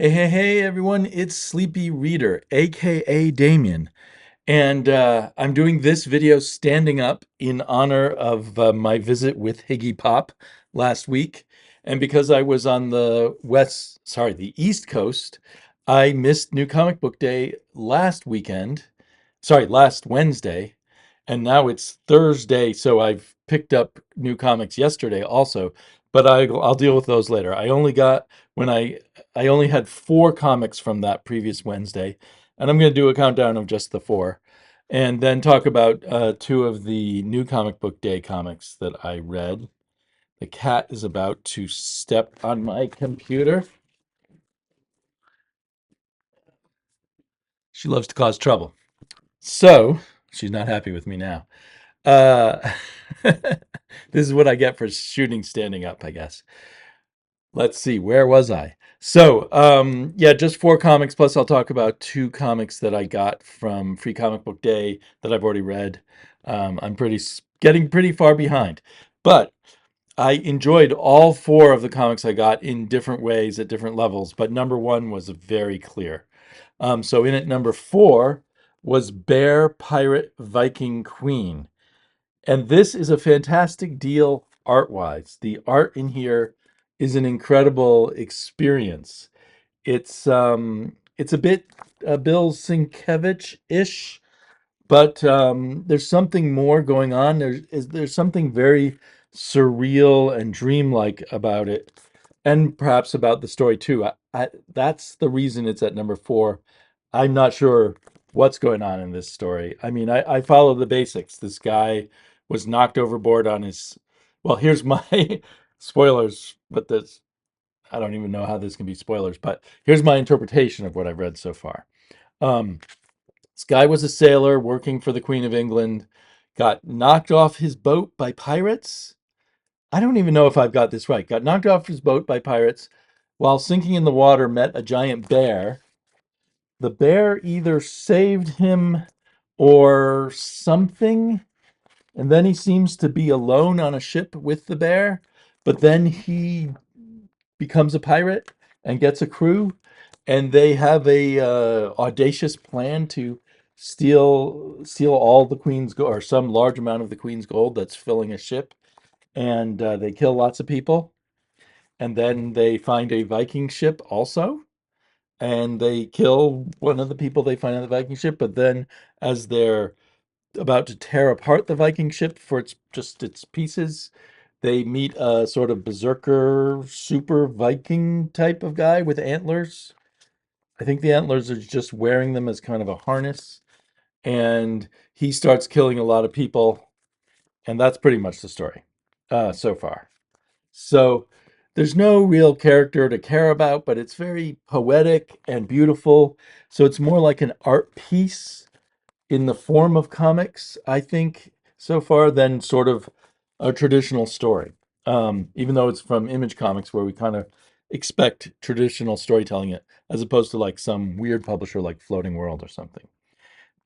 Hey, everyone, it's Sleepy Reader, aka Damien. And I'm doing this video standing up in honor of my visit with Higgypop last week. And because I was on the East Coast, I missed New Comic Book Day last Wednesday, and now it's Thursday, so I've picked up new comics yesterday also, but I'll deal with those later. When I only had four comics from that previous Wednesday, and I'm going to do a countdown of just the four, and then talk about two of the new comic book day comics that I read. The cat is about to step on my computer. She loves to cause trouble. So she's not happy with me now. Uh, this is what I get for shooting standing up, I guess. Let's see, where was I? Yeah, just four comics, plus I'll talk about two comics that I got from Free Comic Book Day that I've already read. Getting pretty far behind, but I enjoyed all four of the comics I got in different ways at different levels, but number one was very clear. So in at number four was Bear Pirate Viking Queen. And this is a fantastic deal art-wise. The art in here is an incredible experience. It's a bit Bill Sienkiewicz-ish, but there's something more going on. There's something very surreal and dreamlike about it, and perhaps about the story too. That's the reason it's at number four. I'm not sure what's going on in this story. I mean, I follow the basics. This guy was knocked overboard on his. Well, here's my spoilers, but this I don't even know how this can be spoilers. But here's my interpretation of what I've read so far. Um, this guy was a sailor working for the Queen of England, got knocked off his boat by pirates. I don't even know if I've got this right. Got knocked off his boat by pirates while sinking in the water, met a giant bear. The bear either saved him or something, and then he seems to be alone on a ship with the bear, but then he becomes a pirate and gets a crew, and they have a audacious plan to steal all the queen's gold, or some large amount of the queen's gold that's filling a ship, and they kill lots of people, and then they find a Viking ship also, and they kill one of the people they find on the Viking ship, but then as they're about to tear apart the Viking ship for its pieces, they meet a sort of berserker super Viking type of guy with antlers. I think the antlers are just wearing them as kind of a harness, and he starts killing a lot of people, and that's pretty much the story so far. So there's no real character to care about, but it's very poetic and beautiful. So it's more like an art piece in the form of comics, I think, so far, than sort of a traditional story. Even though it's from Image Comics, where we kind of expect traditional storytelling, it as opposed to like some weird publisher like Floating World or something.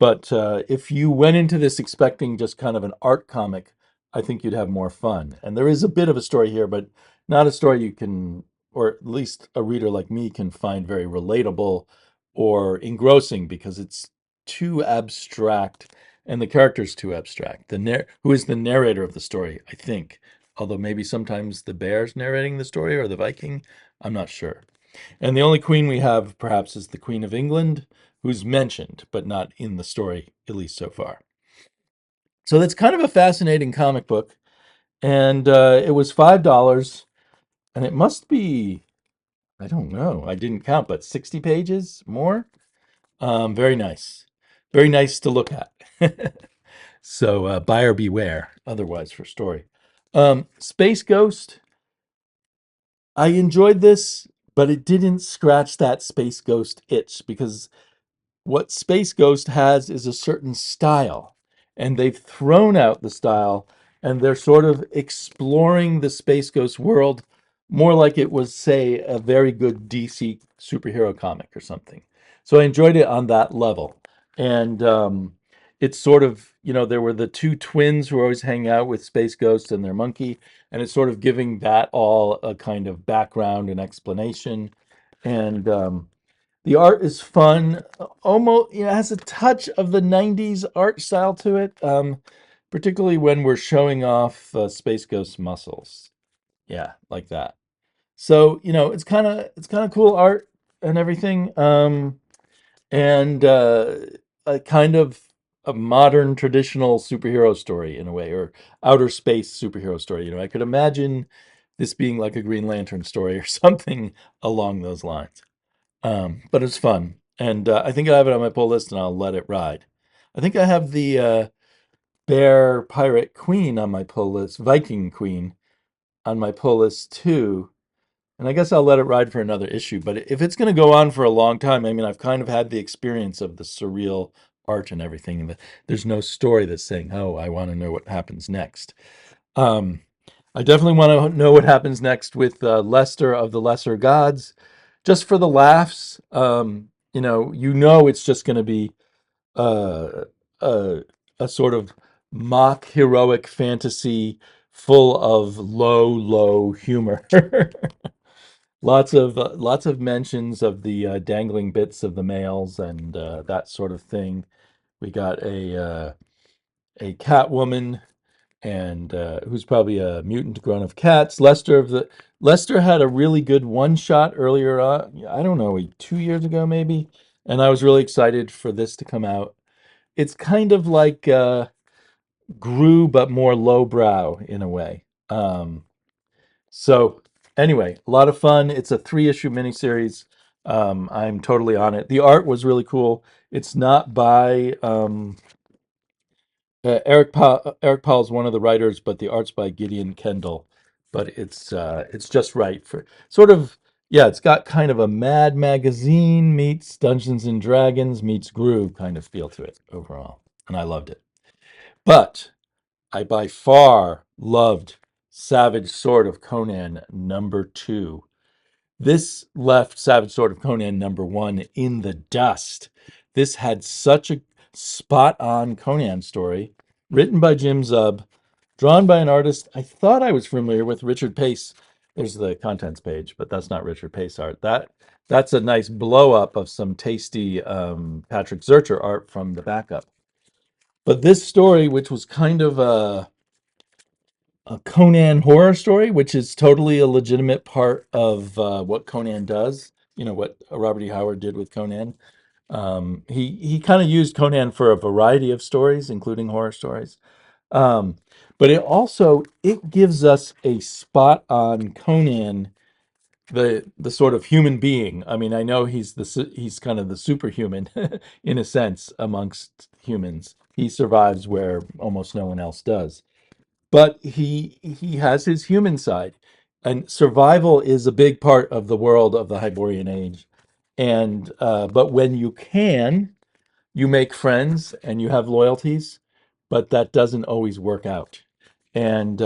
But if you went into this expecting just kind of an art comic, I think you'd have more fun. And there is a bit of a story here, but not a story you can, or at least a reader like me can find very relatable or engrossing, because it's too abstract and the character's too abstract. Who is the narrator of the story, I think. Although maybe sometimes the bear's narrating the story or the Viking, I'm not sure. And the only queen we have, perhaps, is the Queen of England, who's mentioned, but not in the story, at least so far. So that's kind of a fascinating comic book. And it was $5, and it must be, I don't know, I didn't count, but 60 pages more. Very nice. Very nice to look at. So buyer beware, otherwise, for story. Space Ghost, I enjoyed this, but it didn't scratch that Space Ghost itch, because what Space Ghost has is a certain style, and they've thrown out the style, and they're sort of exploring the Space Ghost world more like it was, say, a very good DC superhero comic or something. So I enjoyed it on that level. And it's sort of, there were the two twins who were always hanging out with Space Ghost and their monkey, and it's sort of giving that all a kind of background and explanation. and the art is fun. Almost, it has a touch of the '90s art style to it, particularly when we're showing off Space Ghost muscles. Yeah, like that. So it's kind of cool art and everything. And a kind of a modern traditional superhero story in a way, or outer space superhero story. I could imagine this being like a Green Lantern story or something along those lines. But it's fun, and I think I have it on my pull list, and I'll let it ride. I think I have the Bear Pirate Queen on my pull list, Viking Queen on my pull list too. And I guess I'll let it ride for another issue. But if it's going to go on for a long time, I mean, I've kind of had the experience of the surreal art and everything. And there's no story that's saying, "Oh, I want to know what happens next." Um, I definitely want to know what happens next with Lester of the Lesser Gods, just for the laughs. It's just going to be uh, a a sort of mock heroic fantasy full of low humor. Lots of mentions of the dangling bits of the males and that sort of thing. We got a cat woman and who's probably a mutant grown of cats. Lester had a really good one shot earlier on. I don't know, 2 years ago maybe, and I was really excited for this to come out. It's kind of like Gru, but more lowbrow in a way. So anyway, a lot of fun. It's a 3-issue miniseries. I'm totally on it. The art was really cool. It's not by Eric Powell. Eric Powell's one of the writers, but the art's by Gideon Kendall. But it's just right for sort of, yeah. It's got kind of a Mad Magazine meets Dungeons and Dragons meets Groove kind of feel to it overall, and I loved it. But I by far loved Savage Sword of Conan #2. This left Savage Sword of Conan #1 in the dust. This had such a spot on Conan story, written by Jim Zub, drawn by an artist I thought I was familiar with, Richard Pace. There's the contents page, but that's not Richard Pace art. That's a nice blow up of some tasty Patrick Zurcher art from the backup. But this story, which was kind of a Conan horror story, which is totally a legitimate part of what Conan does. What Robert E. Howard did with Conan. He kind of used Conan for a variety of stories, including horror stories. Um, but it gives us a spot on Conan, the sort of human being. I mean, I know he's kind of the superhuman in a sense amongst humans. He survives where almost no one else does, but he has his human side, and survival is a big part of the world of the Hyborian Age. And but when you can, you make friends and you have loyalties, but that doesn't always work out. And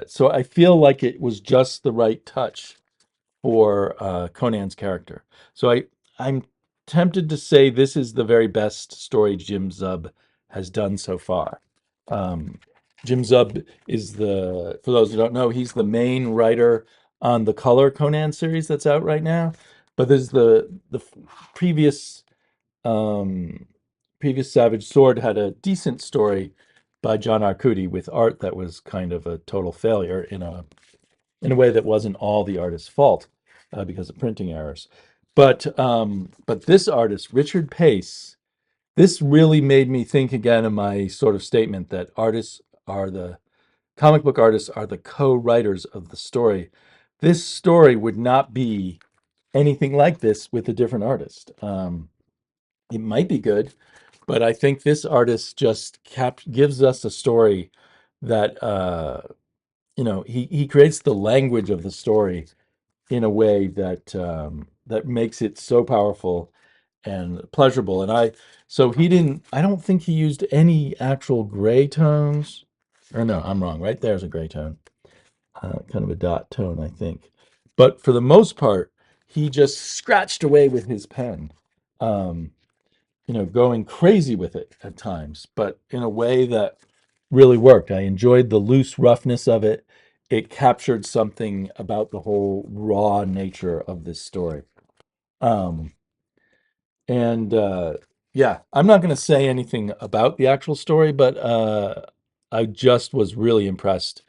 so I feel like it was just the right touch for Conan's character. So I'm tempted to say this is the very best story Jim Zub has done so far. Um, Jim Zub is for those who don't know, he's the main writer on the Color Conan series that's out right now. But there's the previous um, previous Savage Sword had a decent story by John Arcudi with art that was kind of a total failure in a way that wasn't all the artist's fault because of printing errors. But this artist, Richard Pace, this really made me think again of my sort of statement that comic book artists are the co-writers of the story. This story would not be anything like this with a different artist. It might be good, but I think this artist just gives us a story that he creates the language of the story in a way that makes it so powerful and pleasurable. So he didn't. I don't think he used any actual gray tones. Or no, I'm wrong. Right there's a gray tone, kind of a dot tone, I think. But for the most part, he just scratched away with his pen, um, going crazy with it at times, but in a way that really worked. I enjoyed the loose roughness of it. It captured something about the whole raw nature of this story. Um, and yeah, I'm not going to say anything about the actual story, but I just was really impressed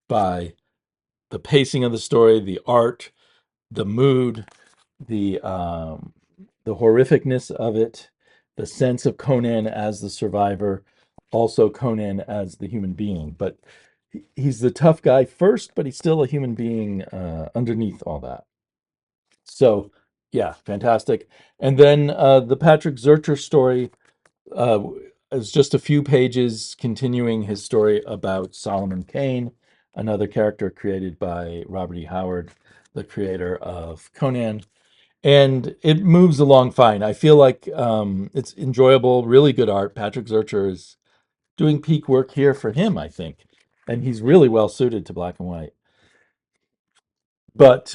by the pacing of the story, the art, the mood, the the horrificness of it, the sense of Conan as the survivor, also Conan as the human being. But he's the tough guy first, but he's still a human being underneath all that. So yeah, fantastic. And then the Patrick Zurcher story uh, is just a few pages continuing his story about Solomon Kane, another character created by Robert E. Howard, the creator of Conan. And it moves along fine. I feel like it's enjoyable, really good art. Patrick Zurcher is doing peak work here for him, I think. And he's really well suited to black and white. But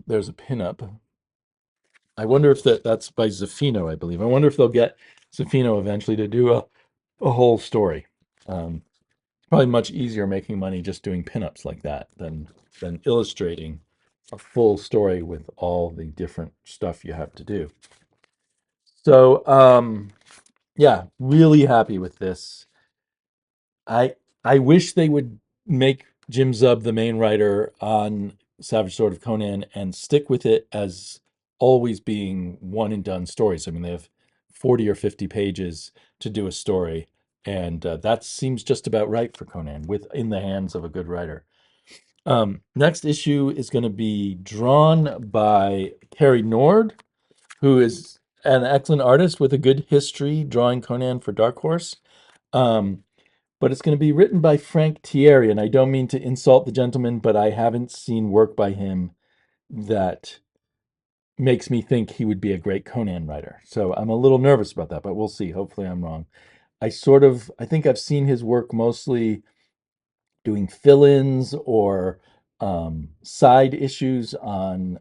there's a pinup. I wonder if that's by Zaffino, I believe. I wonder if they'll get Zaffino eventually to do a whole story. Um, Probably much easier making money just doing pinups like that than illustrating a full story with all the different stuff you have to do. So yeah, really happy with this. I I wish they would make Jim Zub the main writer on Savage Sword of Conan and stick with it as always being one and done stories. I mean, they have 40 or 50 pages to do a story, and that seems just about right for Conan with in the hands of a good writer. Next issue is going to be drawn by Carrie Nord, who is an excellent artist with a good history drawing Conan for Dark Horse. Um, but it's going to be written by Frank Thierry, and I don't mean to insult the gentleman, but I haven't seen work by him that makes me think he would be a great Conan writer. So I'm a little nervous about that, but we'll see. Hopefully I'm wrong. I think I've seen his work mostly doing fill-ins or side issues on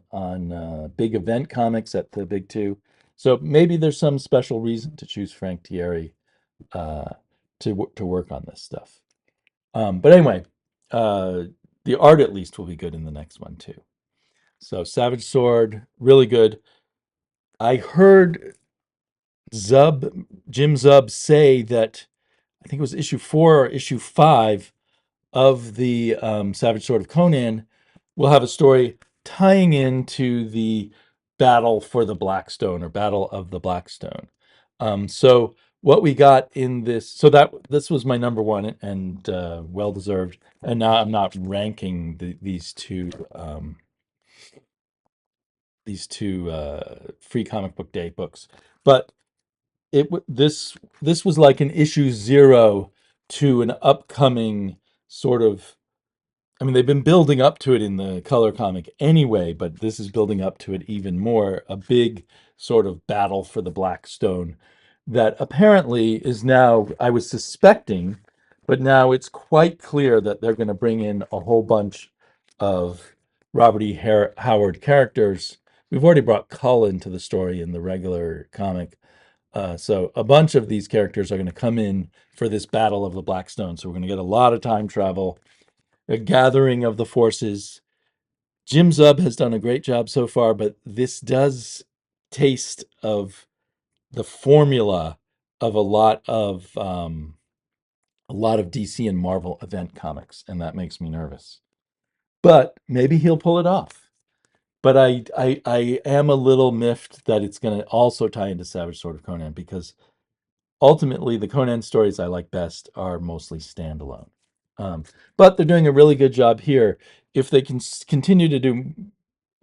big event comics at the big two. So maybe there's some special reason to choose Frank Thierry uh, to work on this stuff. But anyway, uh, the art at least will be good in the next one too. So Savage Sword, really good. I heard Jim Zub say that I think it was issue 4 or issue 5 of the Savage Sword of Conan will have a story tying into the battle for the Blackstone or Battle of the Blackstone. So what we got in this, so that this was my number one and well deserved. And now I'm not ranking these two free comic book day books, but this was like an issue 0 to an upcoming sort of, I mean, they've been building up to it in the color comic anyway, but this is building up to it even more. A big sort of battle for the Blackstone that apparently is now, I was suspecting, but now it's quite clear that they're going to bring in a whole bunch of Robert E. Howard characters. We've already brought Cull into the story in the regular comic. So a bunch of these characters are going to come in for this battle of the Blackstone. So we're going to get a lot of time travel, a gathering of the forces. Jim Zub has done a great job so far, but this does taste of the formula of a lot of DC and Marvel event comics, and that makes me nervous. But maybe he'll pull it off. But I am a little miffed that it's going to also tie into Savage Sword of Conan because ultimately the Conan stories I like best are mostly standalone. Um, but they're doing a really good job here. If they can continue to do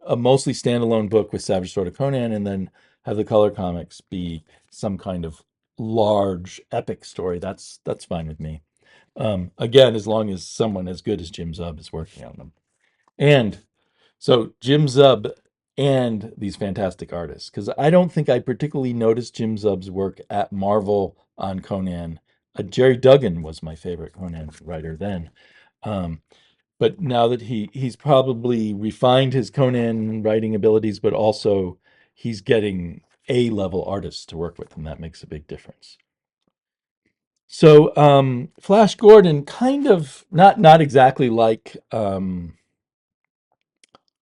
a mostly standalone book with Savage Sword of Conan and then have the color comics be some kind of large epic story, that's fine with me. Again, as long as someone as good as Jim Zub is working on them. And so Jim Zub and these fantastic artists, because I don't think I particularly noticed Jim Zub's work at Marvel on Conan. Jerry Duggan was my favorite Conan writer then. Um, but now that he's probably refined his Conan writing abilities, but also he's getting A-level artists to work with, and that makes a big difference. So Flash Gordon, kind of not exactly like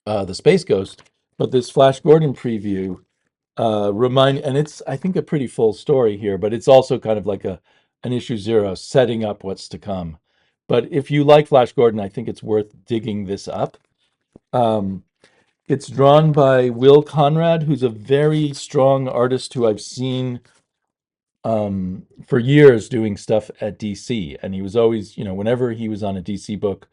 the Space Ghost, but this Flash Gordon preview and it's, I think, a pretty full story here, but it's also kind of like an issue zero setting up what's to come. But if you like Flash Gordon, I think it's worth digging this up. Um, it's drawn by Will Conrad, who's a very strong artist who I've seen for years doing stuff at DC. And he was always, whenever he was on a DC book,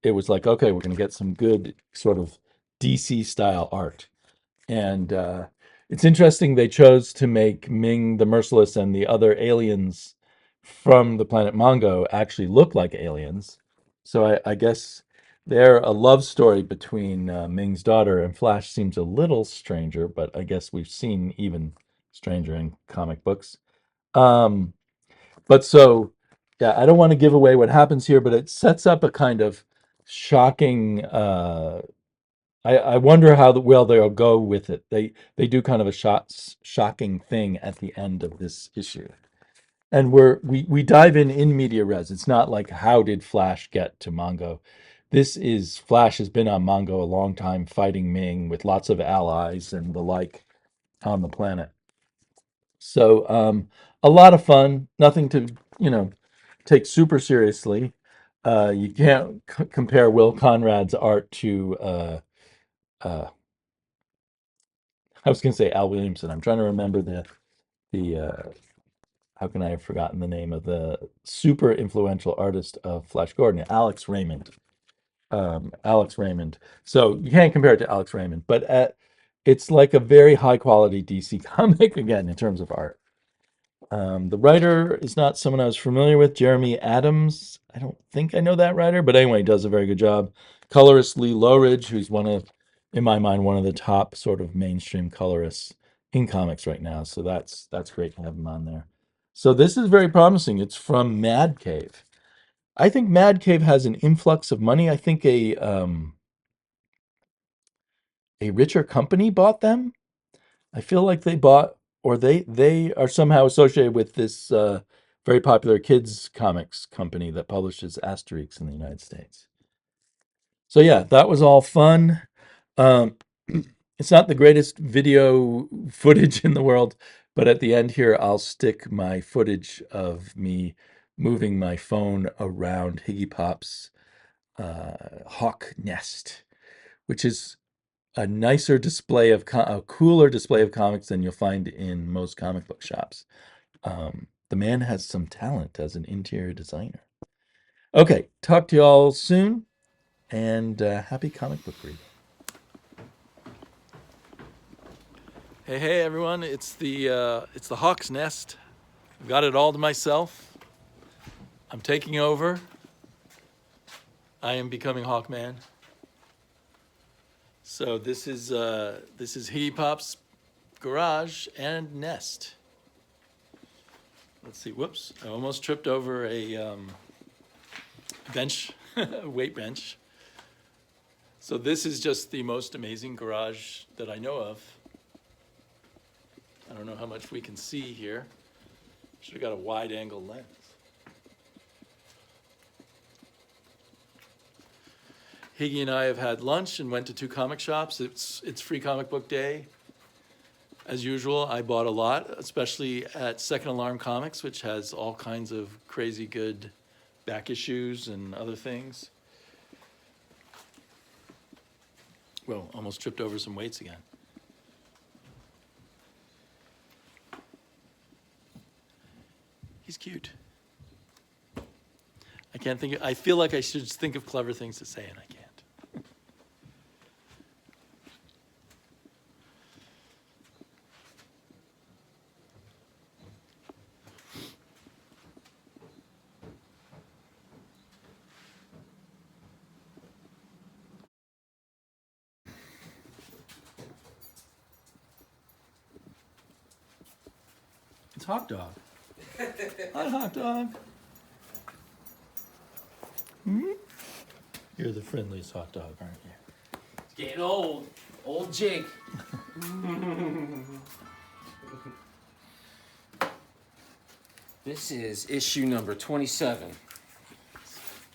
it was like, okay, we're going to get some good sort of DC style art. And it's interesting they chose to make Ming the Merciless and the other aliens from the planet Mongo actually look like aliens. So I guess they're a love story between Ming's daughter, and Flash seems a little stranger, but I guess we've seen even stranger in comic books. Um, but so, yeah, I don't want to give away what happens here, but it sets up a kind of shocking. I wonder how well they'll go with it. They do kind of a shocking thing at the end of this issue, and we dive in media res. It's not like how did Flash get to Mongo. This is Flash has been on Mongo a long time, fighting Ming with lots of allies and the like on the planet. So a lot of fun. Nothing to take super seriously. You can't compare Will Conrad's art to uh, I was going to say Al Williamson. I'm trying to remember the how can I have forgotten the name of the super influential artist of Flash Gordon, Alex Raymond. Alex Raymond. So you can't compare it to Alex Raymond, but it's like a very high quality DC comic again in terms of art. The writer is not someone I was familiar with, Jeremy Adams. I don't think I know that writer, but anyway, he does a very good job. Colorist Lee Lowridge, who's in my mind, one of the top sort of mainstream colorists in comics right now. So that's great to have him on there. So this is very promising. It's from Mad Cave. I think Mad Cave has an influx of money. I think a richer company bought them. I feel like they bought, or they are somehow associated with this very popular kids comics company that publishes Asterix in the United States. So yeah, that was all fun. Um, it's not the greatest video footage in the world, but at the end here, I'll stick my footage of me moving my phone around Higgypop's hawk nest, which is a nicer display of a cooler display of comics than you'll find in most comic book shops. The man has some talent as an interior designer. Okay, talk to you all soon, and happy comic book reading. Hey everyone! It's the Hawk's Nest. I've got it all to myself. I'm taking over. I am becoming Hawkman. So this is Higgypop's garage and nest. Let's see. Whoops! I almost tripped over a bench, weight bench. So this is just the most amazing garage that I know of. I don't know how much we can see here. Should have got a wide angle lens. Higgy and I have had lunch and went to 2 comic shops. It's free comic book day. As usual, I bought a lot, especially at Second Alarm Comics, which has all kinds of crazy good back issues and other things. Well, almost tripped over some weights again. He's cute. I feel like I should think of clever things to say, and I can't. It's Hot Dog. Hi, Hot Dog. You're the friendliest hot dog, aren't you? It's getting old. Old Jake. This is issue number 27.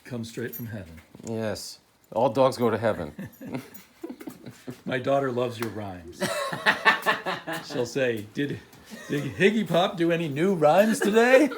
Come straight from heaven. Yes. All dogs go to heaven. My daughter loves your rhymes. She'll say, did Higgypop do any new rhymes today?